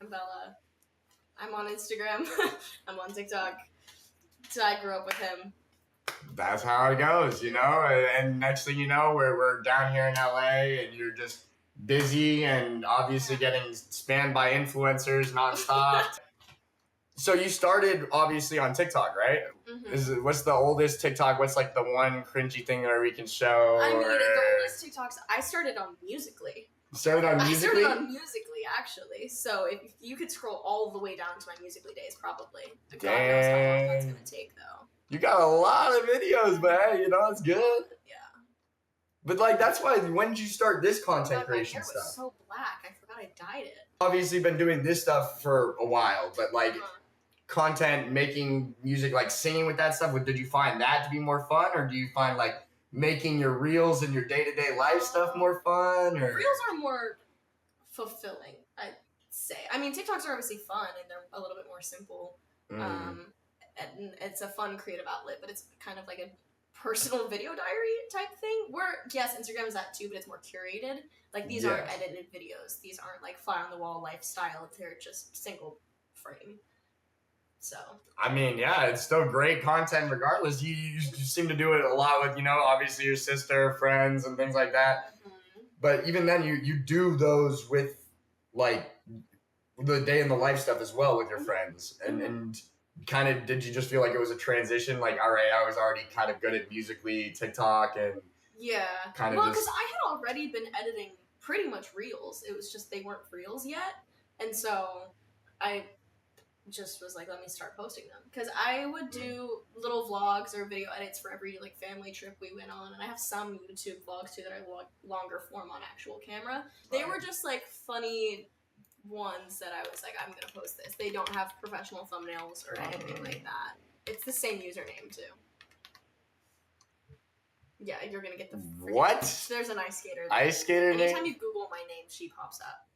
Isabella. I'm on Instagram. I'm on TikTok. So I grew up with him. That's how it goes, and next thing you know, we're down here in LA and you're just busy and obviously getting spammed by influencers nonstop. So you started obviously on TikTok, right? Mm-hmm. What's the oldest TikTok? What's like the one cringy thing that we can show? I mean, the oldest TikToks, I started on Musical.ly. I started on Musical.ly, actually. So if you could scroll all the way down to my Musical.ly days, probably. God knows how long that's going to take, though. You got a lot of videos, but hey, it's good. Yeah. But that's why, when did you start this content creation stuff? My hair was so black, I forgot I dyed it. Obviously been doing this stuff for a while, but content, making music, singing with that stuff, did you find that to be more fun, or do you find making your reels and your day-to-day life stuff more fun? Or reels are more fulfilling, I'd say. I mean, TikToks are obviously fun and they're a little bit more simple. And it's a fun creative outlet, but it's kind of like a personal video diary type thing. Where yes, Instagram is that too, but it's more curated. These aren't edited videos. These aren't fly on the wall lifestyle. They're just single frame. So I mean, yeah, it's still great content regardless. You seem to do it a lot with obviously your sister, friends, and things like that. Mm-hmm. But even then, you do those with the day in the life stuff as well with your friends, and kind of, did you just feel like it was a transition? All right, I was already kind of good at Musical.ly, TikTok, and because I had already been editing pretty much reels. It was just they weren't reels yet, and so I just was like, let me start posting them, because I would do little vlogs or video edits for every family trip we went on, and I have some YouTube vlogs too that I longer form on actual camera. They were just funny ones that I was like, I'm gonna post this. They don't have professional thumbnails or anything like that. It's the same username too. Yeah, you're gonna get the what? There's an ice skater. Ice skater name. Anytime you Google my name, she pops up.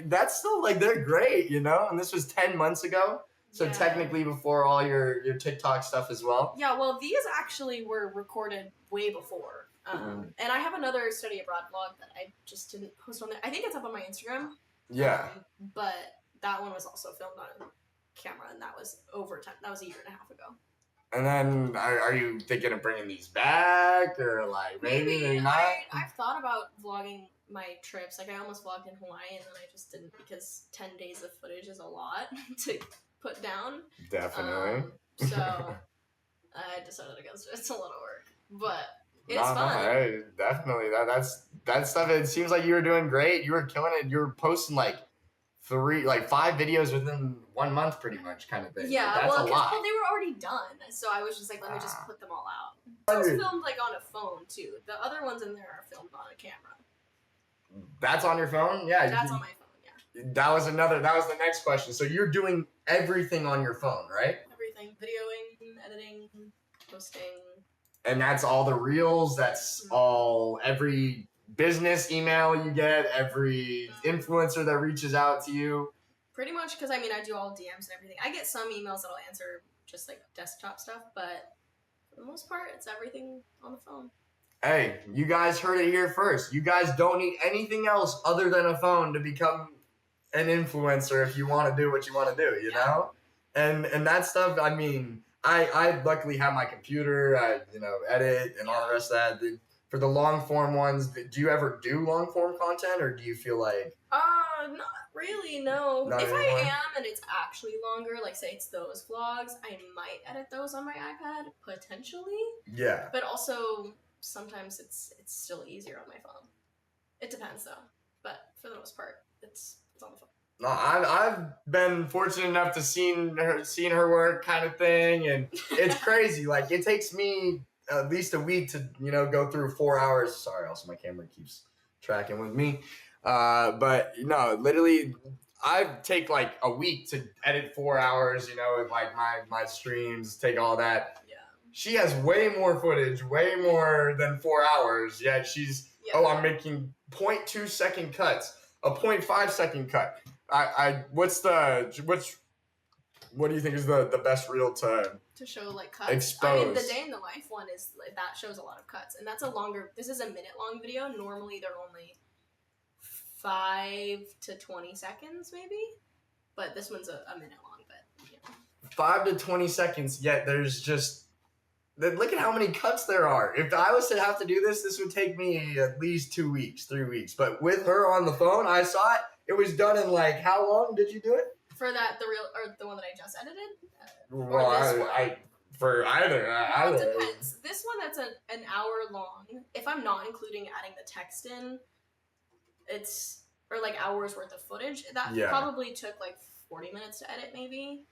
That's still they're great, and this was 10 months ago. So technically before all your TikTok stuff as well. Yeah, well, these actually were recorded way before. And I have another study abroad vlog that I just didn't post on there. I think it's up on my Instagram. Yeah. But that one was also filmed on camera, and that was over 10. That was a year and a half ago. And then, are you thinking of bringing these back, or maybe not? I've thought about vlogging my trips. I almost vlogged in Hawaii, and then I just didn't, because 10 days of footage is a lot to put down. Definitely. So I decided against it. It's a lot of work, but it's fun. Hey, definitely. That stuff. It seems like you were doing great. You were killing it. You were posting 5 videos within 1 month, pretty much, kind of thing. Yeah, that's a lot. Well, they were already done, so I was just let me just put them all out. It was filmed on a phone too. The other ones in there are filmed on a camera. That's on your phone? Yeah. That's on my phone. Yeah. That was the next question. So you're doing everything on your phone, right? Everything, videoing, editing, posting. And that's all the reels. That's all every business email you get, every influencer that reaches out to you. Pretty much, because I do all DMs and everything. I get some emails that I'll answer just desktop stuff, but for the most part, it's everything on the phone. Hey, you guys heard it here first. You guys don't need anything else other than a phone to become an influencer if you want to do what you want to do, you know? And that stuff, I luckily have my computer, I edit and all the rest of that. For the long form ones, do you ever do long form content, or do you feel like? Not really, no. If I am and it's actually longer, say it's those vlogs, I might edit those on my iPad, potentially. Yeah. But also, sometimes it's still easier on my phone. It depends though, but for the most part, it's on the phone. No, I've been fortunate enough to seen her work, kind of thing, and it's crazy. It takes me at least a week to go through 4 hours. Sorry, also my camera keeps tracking with me. But no, literally, I take a week to edit 4 hours. With my streams, take all that. Yeah. She has way more footage, way more than 4 hours. Yet she's I'm making 0.2 second cuts, a 0.5 second cut. What do you think is the best reel to show cuts? Expose. The day in the life one is that shows a lot of cuts, and that's a longer. This is a minute long video. Normally they're only 5 to 20 seconds, maybe. but this one's a minute long. But you know. 5 to 20 seconds. Yet there's just. Look at how many cuts there are. If I was to have to do this, this would take me at least 2 weeks, 3 weeks. But with her on the phone, I saw it. It was done in like, how long did you do it? For that, the one that I just edited? Well, for either. It depends. This one that's an hour long, if I'm not including adding the text in, it's, or like hours worth of footage, that probably took like 40 minutes to edit maybe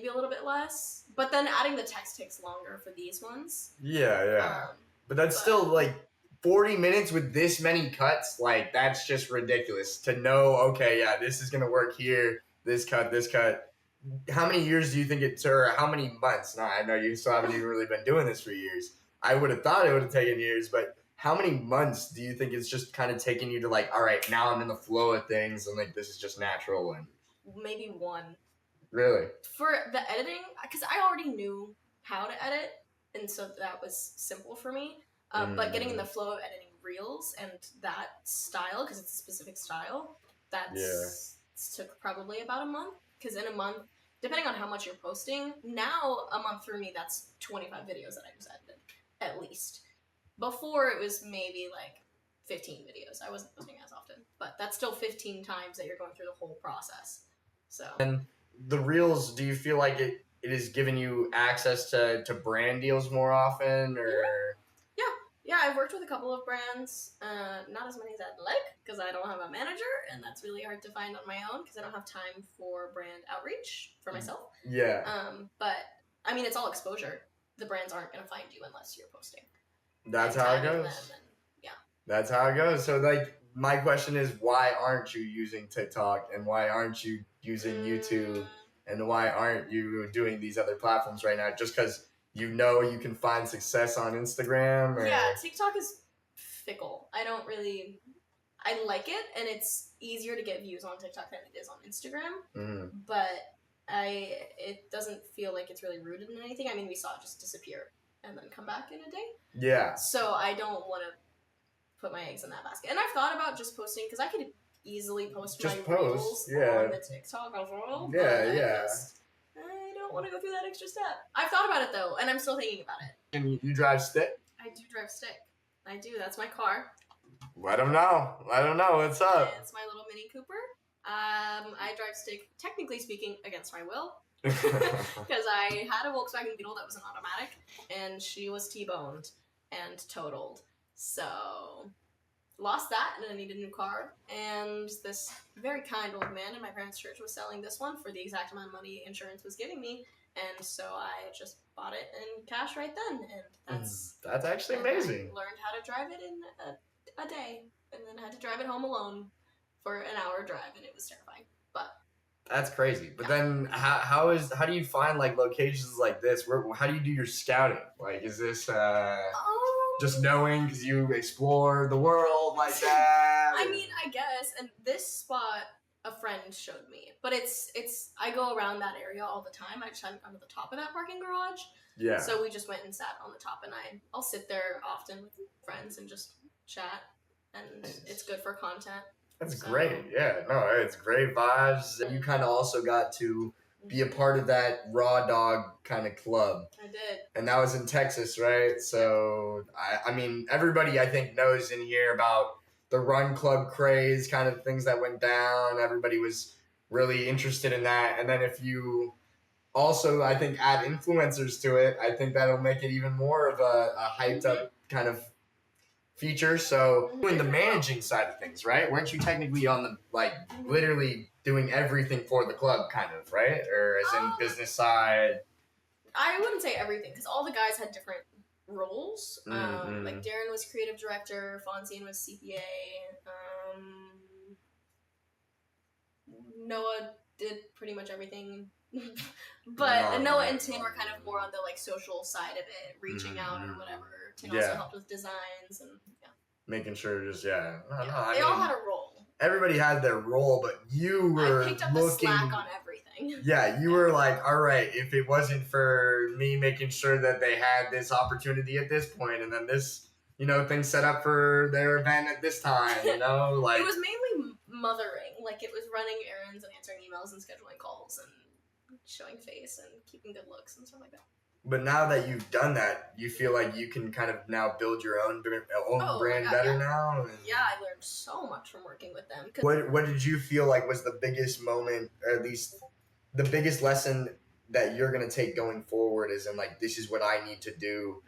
a little bit less. But then adding the text takes longer for these ones. Yeah. But that's still like 40 minutes with this many cuts. Like, that's just ridiculous to know, okay, yeah, this is going to work here. This cut. How many years do you think it took, or how many months? No, I know you still haven't even really been doing this for years. I would have thought it would have taken years, but how many months do you think it's just kind of taking you to like, all right, now I'm in the flow of things and like this is just natural? And maybe one. Really? For the editing, because I already knew how to edit, and so that was simple for me. But getting in the flow of editing reels and that style, because it's a specific style, took probably about a month. Because in a month, depending on how much you're posting, now a month for me, that's 25 videos that I just edited, at least. Before, it was maybe like 15 videos. I wasn't posting as often, but that's still 15 times that you're going through the whole process. So. And the reels, do you feel like it has given you access to brand deals more often, or? Yeah, I've worked with a couple of brands, not as many as I'd like, because I don't have a manager, and that's really hard to find on my own, because I don't have time for brand outreach for myself. Yeah. But, I mean, it's all exposure. The brands aren't going to find you unless you're posting. That's how it goes. That's how it goes. So, like, my question is, why aren't you using TikTok, and why aren't you using YouTube, and why aren't you doing these other platforms right now? Just because you know you can find success on Instagram? Or? Yeah, TikTok is fickle. I like it, and it's easier to get views on TikTok than it is on Instagram. But it doesn't feel like it's really rooted in anything. I mean, we saw it just disappear and then come back in a day. Yeah. So I don't want to put my eggs in that basket. And I've thought about just posting, because I could easily post my reels on the TikTok as well. Yeah. I don't want to go through that extra step. I've thought about it, though, and I'm still thinking about it. And you drive stick? I do drive stick. I do. That's my car. Let them know. What's up? It's my little Mini Cooper. I drive stick, technically speaking, against my will. Because I had a Volkswagen Beetle that was an automatic, and she was T-boned and totaled. So, lost that, and I needed a new car. And this very kind old man in my parents' church was selling this one for the exact amount of money insurance was giving me. And so I just bought it in cash right then. And that's actually amazing. I learned how to drive it in a day, and then had to drive it home alone for an hour drive, and it was terrifying. But that's crazy. But then how do you find like locations like this? How do you do your scouting? Like, is this just knowing because you explore the world like that? I mean, I guess. And this spot a friend showed me, but it's I go around that area all the time. I just haven't gone to the top of that parking garage. Yeah. So we just went and sat on the top, and I'll sit there often with friends and just chat, and it's good for content. That's great. Yeah, no, it's great vibes. And you kind of also got to be a part of that raw dog kind of club. I did. And that was in Texas, right? So, I mean, everybody I think knows in here about the run club craze, kind of things that went down. Everybody was really interested in that. And then if you also, I think, add influencers to it, I think that'll make it even more of a hyped up kind of feature. So in the managing side of things, right? Weren't you technically on the, like, literally doing everything for the club kind of, right? Or as in business side? I wouldn't say everything, because all the guys had different roles. Like Darren was creative director, Fonzine was CPA, Noah did pretty much everything. But Noah and Tin were kind of more on the like social side of it, reaching out or whatever. Tin also helped with designs and making sure just they all had a role. Everybody had their role, but you were I picked up the slack on everything. Yeah, you were like, all right, if it wasn't for me making sure that they had this opportunity at this point, and then this, thing set up for their event at this time, like. It was mainly mothering. like it was running errands and answering emails and scheduling calls and showing face and keeping good looks and stuff like that. But now that you've done that, you feel like you can kind of now build your own brand better now? And yeah, I learned so much from working with them. What did you feel like was the biggest moment, or at least the biggest lesson that you're going to take going forward is in like, this is what I need to do?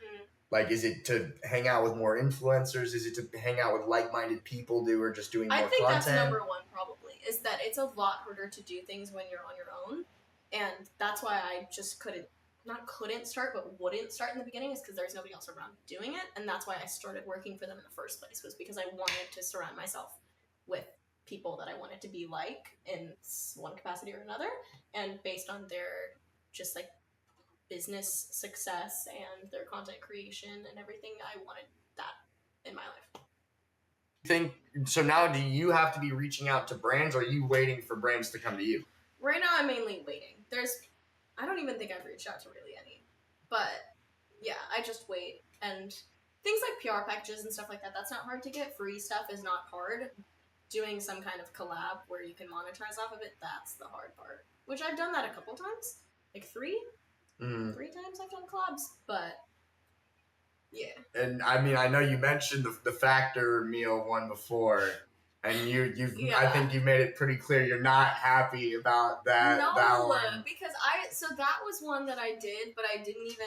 Like, is it to hang out with more influencers? Is it to hang out with like-minded people who are just doing more content? I think that's number one, probably, is that it's a lot harder to do things when you're on your own. And that's why I just couldn't start, but wouldn't start in the beginning, is because there's nobody else around doing it. And that's why I started working for them in the first place, was because I wanted to surround myself with people that I wanted to be like in one capacity or another. And based on their just like business success and their content creation and everything, I wanted that in my life. So now do you have to be reaching out to brands, or are you waiting for brands to come to you? Right now I'm mainly waiting. I don't even think I've reached out to really any. But yeah, I just wait. And things like PR packages and stuff like that, that's not hard to get. Free stuff is not hard. Doing some kind of collab where you can monetize off of it, that's the hard part. Which I've done that a couple times. Like 3? 3 times I've done collabs. But yeah. And I mean, I know you mentioned the Factor meal one before. And I think you made it pretty clear you're not happy about that. No, that one. Because that was one that I did, but I didn't even.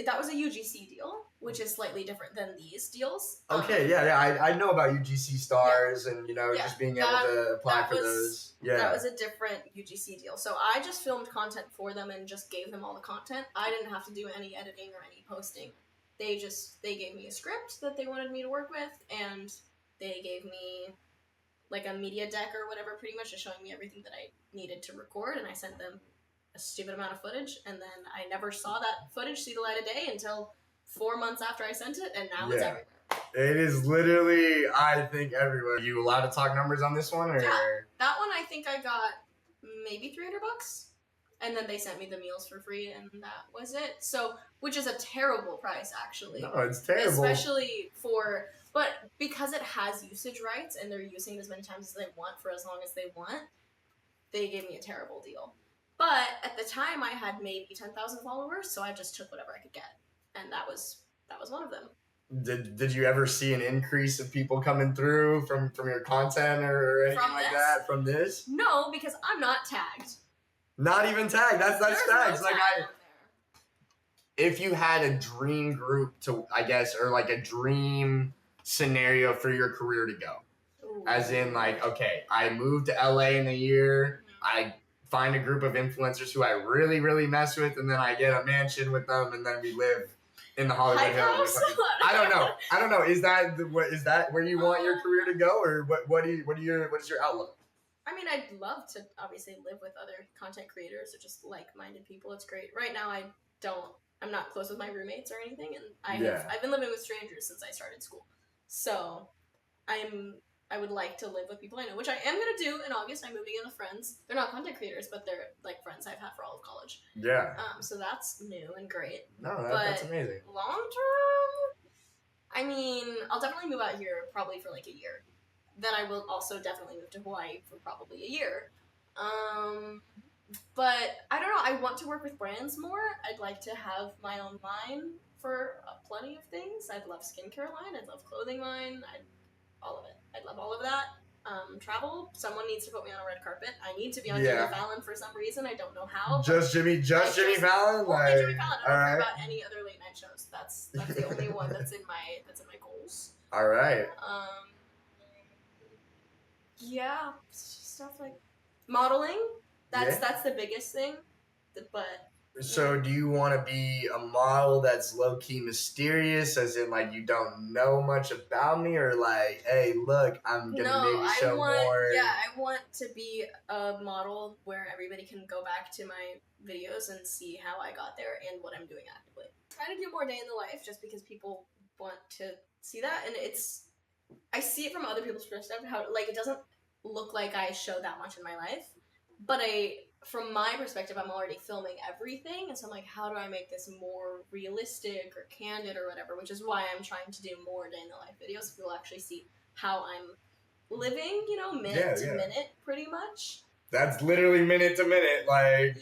That was a UGC deal, which is slightly different than these deals. Okay, I know about UGC stars and just being able to apply for those. Yeah, that was a different UGC deal. So I just filmed content for them and just gave them all the content. I didn't have to do any editing or any posting. They gave me a script that they wanted me to work with, and they gave me like a media deck or whatever, pretty much just showing me everything that I needed to record, and I sent them a stupid amount of footage, and then I never saw that footage see the light of day until 4 months after I sent it, and now it's everywhere. It is literally, I think, everywhere. Are you allowed to talk numbers on this one? Or? Yeah, that one I think I got maybe $300, and then they sent me the meals for free, and that was it. So, which is a terrible price, actually. No, it's terrible. Especially but because it has usage rights and they're using it as many times as they want for as long as they want, they gave me a terrible deal. But at the time, I had maybe 10,000 followers, so I just took whatever I could get, and that was one of them. Did you ever see an increase of people coming through from your content or anything that from this? No, because I'm not tagged. Not even tagged. That's tags. Like if you had a dream group to, I guess, or like a dream scenario for your career to go. Ooh. As in, like, okay, I moved to LA in a year, I find a group of influencers who I really, really mess with, and then I get a mansion with them, and then we live in the Hollywood Hills. I don't know. Is that where you want your career to go, or what is your outlook? I mean, I'd love to obviously live with other content creators or just like-minded people. It's great. Right now, I'm not close with my roommates or anything, and I've been living with strangers since I started school. So, I would like to live with people I know, which I am going to do in August. I'm moving in with friends. They're not content creators, but they're like friends I've had for all of college. Yeah. So that's new and great. No, that's amazing. Long term, I mean, I'll definitely move out here probably for like a year. Then I will also definitely move to Hawaii for probably a year. But I don't know. I want to work with brands more. I'd like to have my own line for plenty of things. I'd love skincare line. I'd love clothing line. All of it. I'd love all of that. Travel. Someone needs to put me on a red carpet. I need to be on Jimmy Fallon for some reason. I don't know how. Just Jimmy Fallon. Only Jimmy Fallon. I don't care about any other late night shows. That's the only one that's in my goals. All right. Yeah, stuff like modeling. That's the biggest thing. But so, do you want to be a model that's low key mysterious, as in like you don't know much about me, or like, hey, look, I'm gonna maybe show more? Yeah, I want to be a model where everybody can go back to my videos and see how I got there and what I'm doing actively. Trying to do more day in the life, just because people want to see that, and I see it from other people's perspective, how like it doesn't look like I show that much in my life, but from my perspective, I'm already filming everything, and so I'm like, how do I make this more realistic or candid or whatever, which is why I'm trying to do more day in the life videos, so people actually see how I'm living, you know, minute to minute, pretty much. That's literally minute to minute, like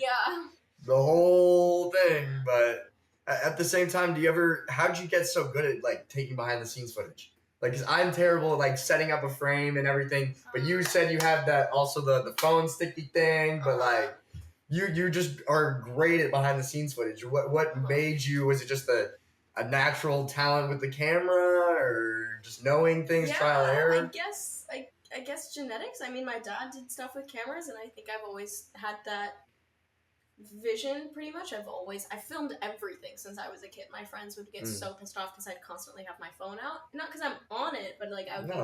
the whole thing. But at the same time, how'd you get so good at like taking behind the scenes footage? Like, cause I'm terrible at like setting up a frame and everything. But you said you have that also the phone sticky thing. But like, you just are great at behind the scenes footage. What made you? Was it just a natural talent with the camera, or just knowing things, trial and error? I guess genetics. I mean, my dad did stuff with cameras, and I think I've always had that vision, pretty much. I filmed everything since I was a kid. My friends would get so pissed off because I'd constantly have my phone out. Not because I'm on it, but like I would be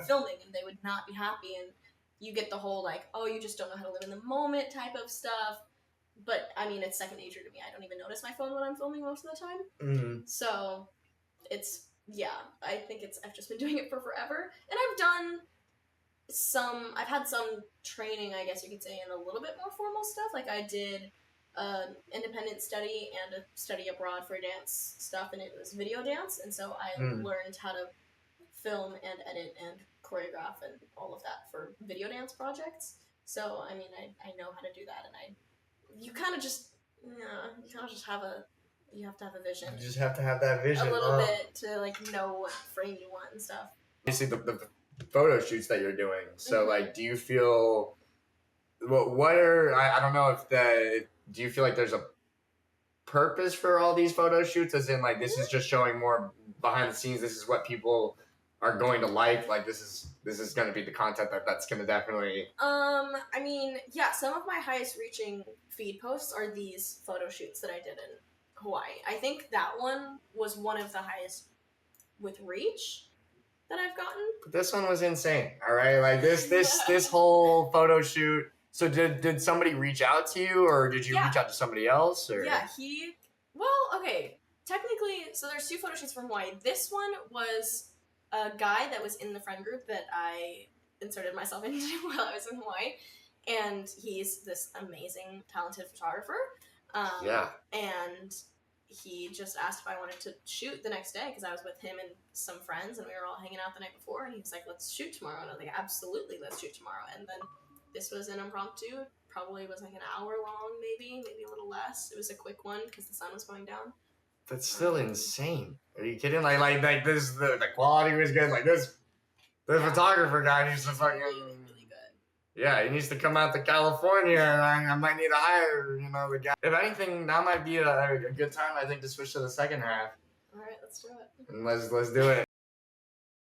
filming, and they would not be happy. And you get the whole like, oh, you just don't know how to live in the moment type of stuff. But I mean, it's second nature to me. I don't even notice my phone when I'm filming most of the time. So it's I think I've just been doing it for forever, and I've had some training, I guess you could say, in a little bit more formal stuff. Like I did independent study and a study abroad for dance stuff, and it was video dance, and so I learned how to film and edit and choreograph and all of that for video dance projects. So I mean, I know how to do that, and you kind of just you have to have a vision. You just have to have that vision a little bit to like know what frame you want and stuff. Obviously, the photo shoots that you're doing. So like, do you feel I don't know if do you feel like there's a purpose for all these photo shoots, as in like this is just showing more behind the scenes, this is what people are going to like this is going to be the content that's going to definitely I mean, some of my highest reaching feed posts are these photo shoots that I did in Hawaii. I think that one was one of the highest with reach that I've gotten. This one was insane. All right, like this whole photo shoot. So did somebody reach out to you, or did you reach out to somebody else? Or okay. Technically, so there's two photo shoots from Hawaii. This one was a guy that was in the friend group that I inserted myself into while I was in Hawaii, and he's this amazing, talented photographer. And he just asked if I wanted to shoot the next day because I was with him and some friends, and we were all hanging out the night before, and he was like, let's shoot tomorrow. And I was like, absolutely, let's shoot tomorrow. And then this was an impromptu, probably was like an hour long, maybe a little less. It was a quick one because the sun was going down. That's still insane. Are you kidding? Like this, the quality was good. Like the photographer guy needs to fucking really good. Yeah, he needs to come out to California, and I might need to hire the guy. If anything, that might be a good time, I think, to switch to the second half. All right, let's do it. And let's do it.